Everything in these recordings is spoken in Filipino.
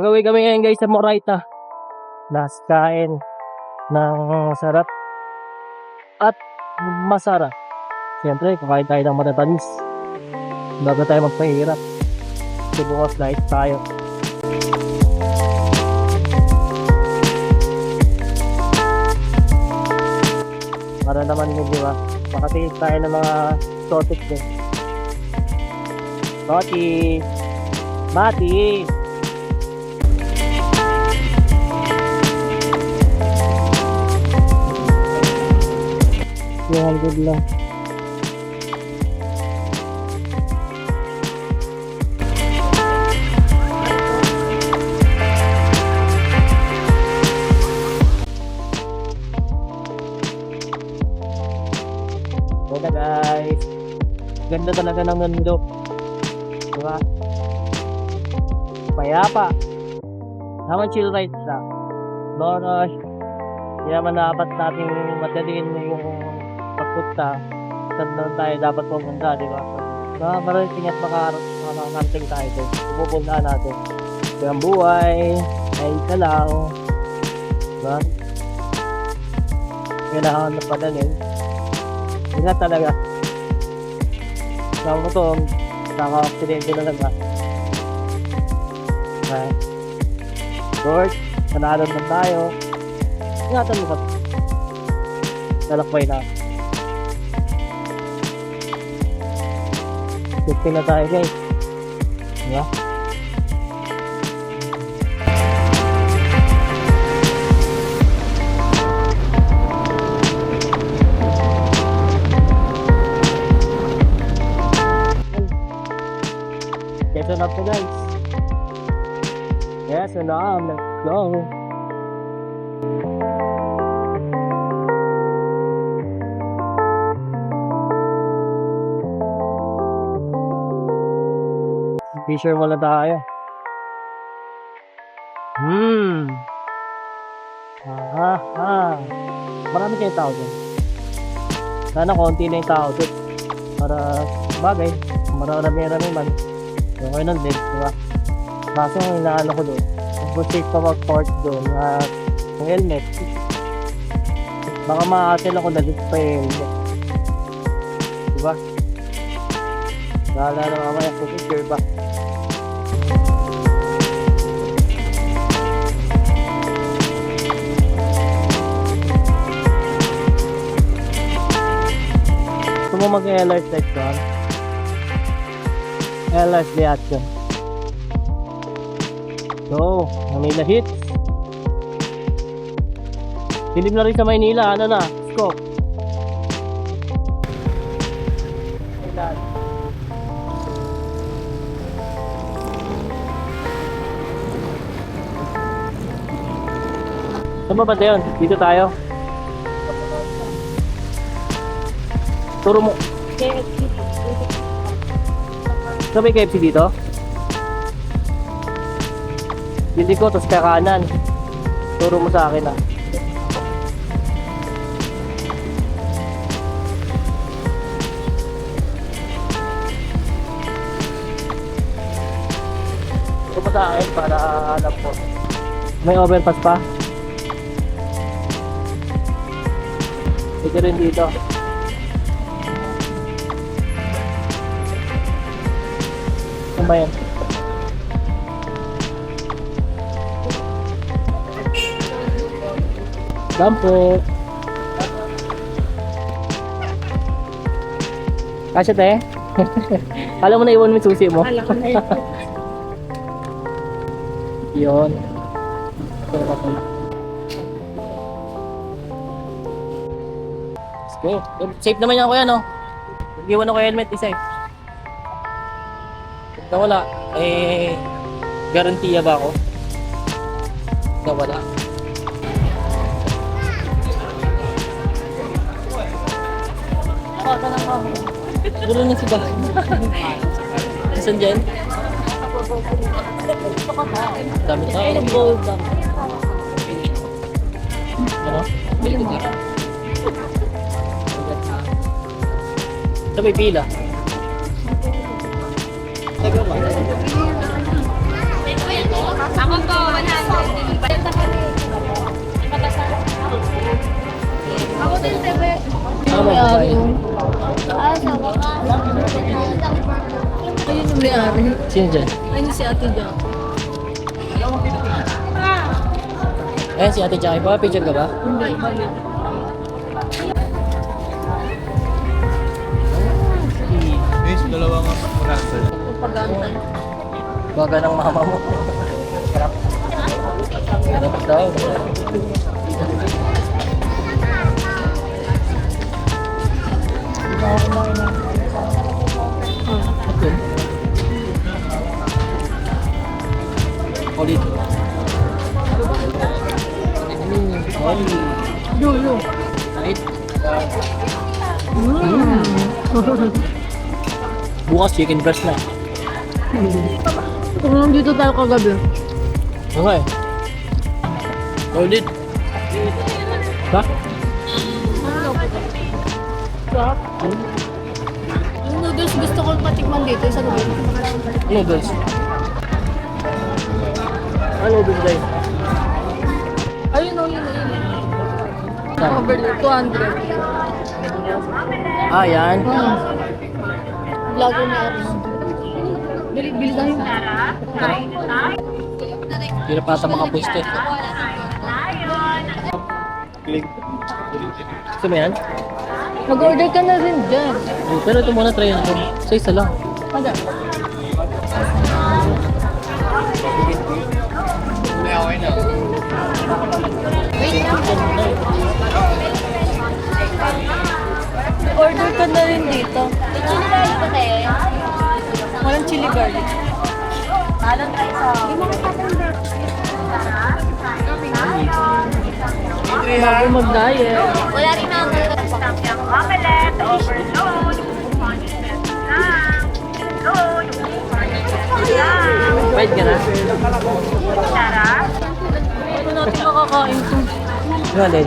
Gawin kami ngayon guys sa Moraita. Last kain ng sarap at masarap. Siyempre, kakain tayo ng matatamis bago tayo magpahirap. Kasi bukas light tayo. Para naman din, di ba? Makatingin tayo ng mga topic din. Toti! Mati! Yung good lang. Wala guys. Ganda talaga ng mundo. Diba? Payapa. Naman chill ride lang. No rush. Hindi naman dapat natin madaliin yung pagpunta. Saan doon tayo dapat pumunta, di ba? Makakarating at makakarating tayo doon. Pupuntaan natin. Kaya ang buhay ay isa lang. Diba? Kailangan na padalin. Hindi talaga. Sabi mo to, kaka-aksidente na lang ha. Lord, sanalon lang tayo. Ingatan mo ka. Lalakbay na. 15 na tayo guys. Diba? Get on up to guys. Yes, and let's go. Fisher wala tayo. Marami kayong tao dun. Sana konti na yung tao dun. Para bagay, marami man. Okay nun din, diba? Kaso ang inaano ko dun, kung safe pa mag-port dun, yung helmet. Baka ma-atil ako na dito pa yung helmet. Diba? Bahala na mamaya kung secure ba. Gusto mo mag-alert section? Alert reaction. So, Manila hits. Dilim na rin sa Maynila. Ano na? Scope. Saan ba ba yun? Dito tayo. Turo mo. Saan may KFC dito? Hindi ko, tapos kakanan. Turo mo sa akin ah. Turo mo sa akin para alam ko. May overpass pa? Ito rin dito. Ano ba yan? Dampo. Kasya tayo? Alam mo na iwan mo yung susi mo? Alam ko na yun. Yun. Let's go. Safe naman yan kuya no? Iwan ako helmet, i-safe. Nawala, garantiya ba ako? Nawala. Siguro na si Bah. Nasaan dyan? Dami na tao. Ano? Ito may pila. Kasama Opo, 100. Benta ka rin. Patasan. Ako din, Tebe. Ano ba ba? Ayun yung may-ari. Sino dyan? Ayun si Ate Jo. Ayan si Ate Jackie. Baka picture ka ba? Hindi, mali. Guys, dalawang raffle. Paganda. Baga ng mama mo. Sarap. Sarap daw. Okay. Ulit. Dulo. Right? Bukas chicken breast na. Kung nandito tayo kagabi. Okay. Ulit. Ba? Sarap. Yung noodles gusto ko patikman dito sa gabi. Noodles. Ano noodles dahil? Ayun o, yun. Saan? Overload, 200. Ah, yan. Lago na ako. Bili tayo. Hindi na pata makapwesto eh. Click. Gusto mo yan? Mag-order ka na rin dyan. Pero ito muna try ito. Sa isa lang. Ano? May okay na. Wait lang. Order ka na rin dito. May chili garlic ba tayo? Walang chili garlic. Halong tayo sa... Bago mag-diet. Wala rin ako. Omelette, overload, condiments lang, load, Bite ka na? sarap. Ano natin makakain to? Ano alin?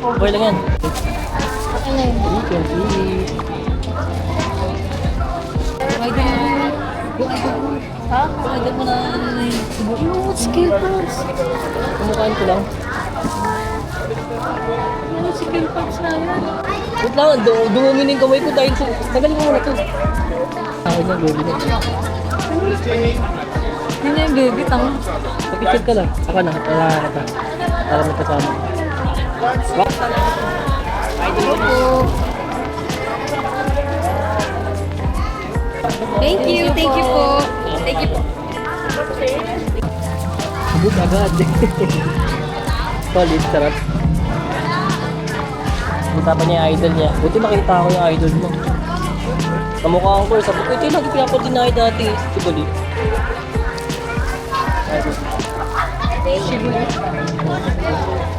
Okay lang yan. Ano yun? Chicken, eat. Ha? Pwede mo na yung skill parts. Kumakain ko lang. Yung skill parts na yan. Wait lang, dumumi na yung kamay ko dahil sa... Tagalin mo muna to. Ako na, baby na. Yun na yung baby, tanga. Kapicture ka lang. Ako na, wala ka pa. Para may kasama. Thank you po. Thank you po. Sabot agad. Solid, sarap. Kita pa niya yung idol niya. Buti makita ko yung idol mo. Kamukhaan ko, sabi ko, ito yung lagi pinapatinahe dati. Si Bali.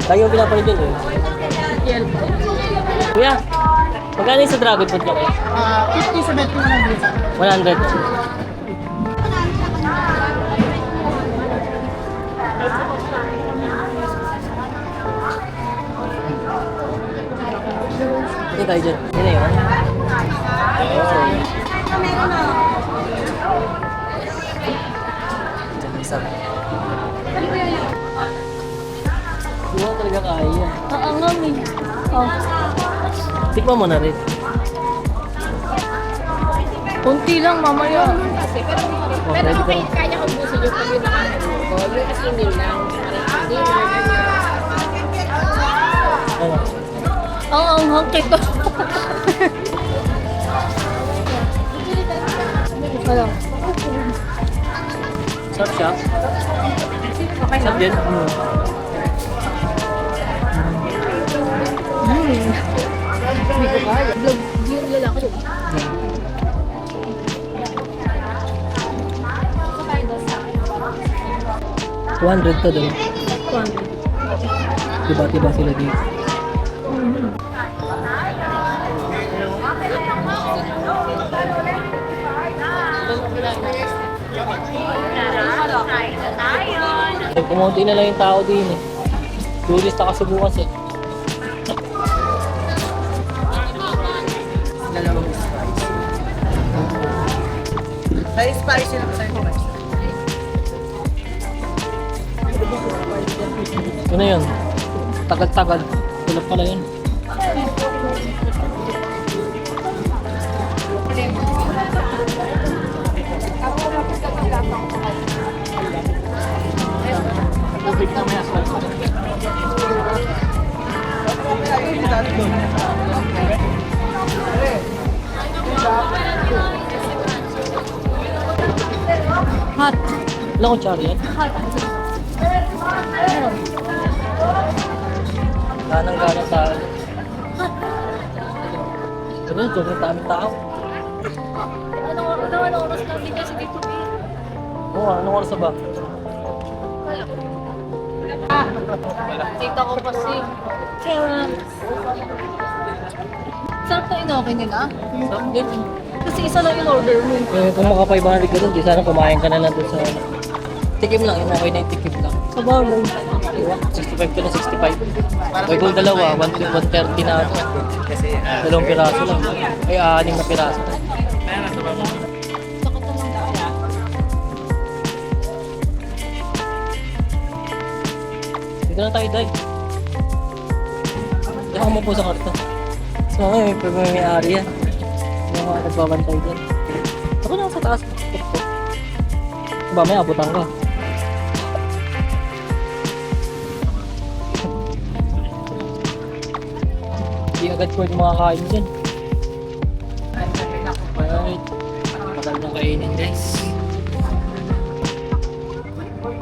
Lagi yung pinapanood yun eh. Kuya, magkano yung sa dragon fruit niya kayo? 50 sa bet ko na 100. Ito tayo dyan. Yun na yun. Dyan isa. Hindi mo talaga kaya. Naangam eh. Oh. Tikman mo na rin. Kunti lang mamaya. Pero okay, Kaya kong busin yung pag nakakalagol, yung kasi yun lang. ano? Ang anghang kito. Ano? Sarap siya. Sarap din. Hindi ko kaya. Vlog yung lalaki doon. 200 to doon. 200. Diba sila dito. Kumunti na lang yung tao din eh. Tourist na kasi bukas eh. Ay, spicy lang sa'yo. Ano yun? Tagal-tagal. Tulog pala yun. Hot. Ilang kutsara yan? Hot. Ganang-gana sa... Ano, sobrang daming tao. Anong oras lang din kasi dito eh? Oo, anong oras na ba? Tita ko kasi. Sarap na inoke nila. Sarap din. Kasi isa lang yung order mo. Eh, kung maka 500 ka dun, di sana kumain ka na lang dun sa... Tikim lang, yun okay na yung tikim lang. Sa bagay. Diba? 65 ka na 65. Ay, kung dalawa, 130 na ano. Dalawang piraso lang. Ay, 6 na piraso. Dito na tayo, Day. Diyan ako mapo sa karto. So, may ari yan. Yung mga nagbabantay dyan. Ako na sa taas. Diba, may abutan ka. Hindi agad pwede makakain dyan. Alright. Magal na kainin, guys.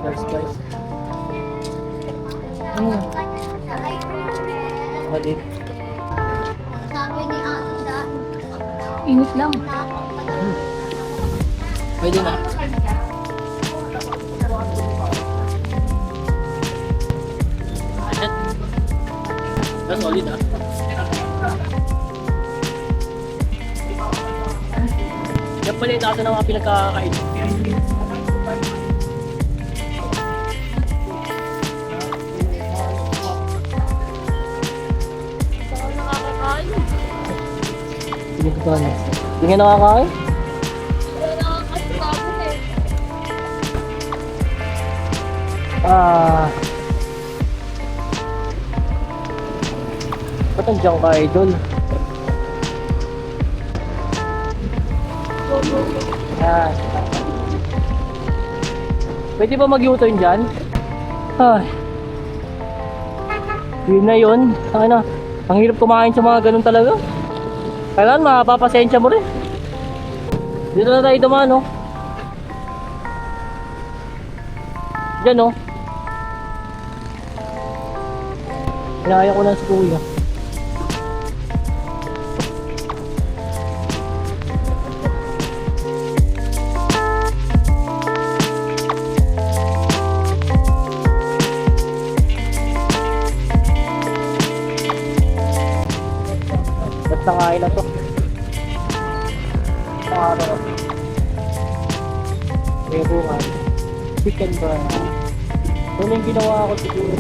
Guys. Malit. Init lang. Pwede na. That's solid ah. Yan pala yung nasa ng mga pinagkakain. Nakakakain. Hindi ka na. Hindi nga nakakain? Nakakasabot eh. Ba't nandiyan ka, idol? Pwede ba mag-U-turn dyan? Ay. Yun na yun. Ang hirap kumain sa mga ganun talaga. Kailangan mapapasensya mo rin. Dito na tayo dumaan, no? Diyan, no? Inaya ko lang si Kuya. Basta kain na to. Araw. Kaya bukan. Chicken brand. Ito yung ginawa ko siguro.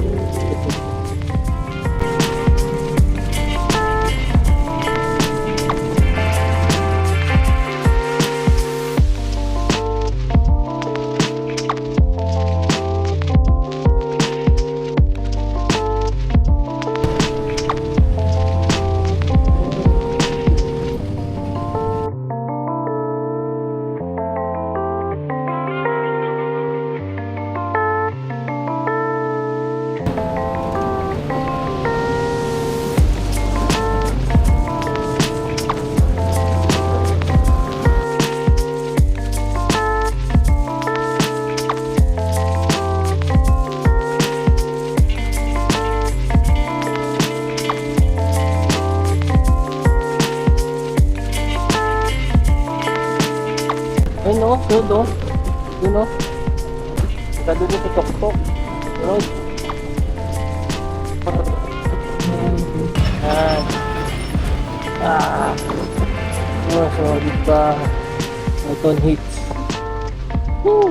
Ayun o, doon o. Doon o. Doon sa tok-tok. Doon. Oh, solid ba? Icon hits. Woo!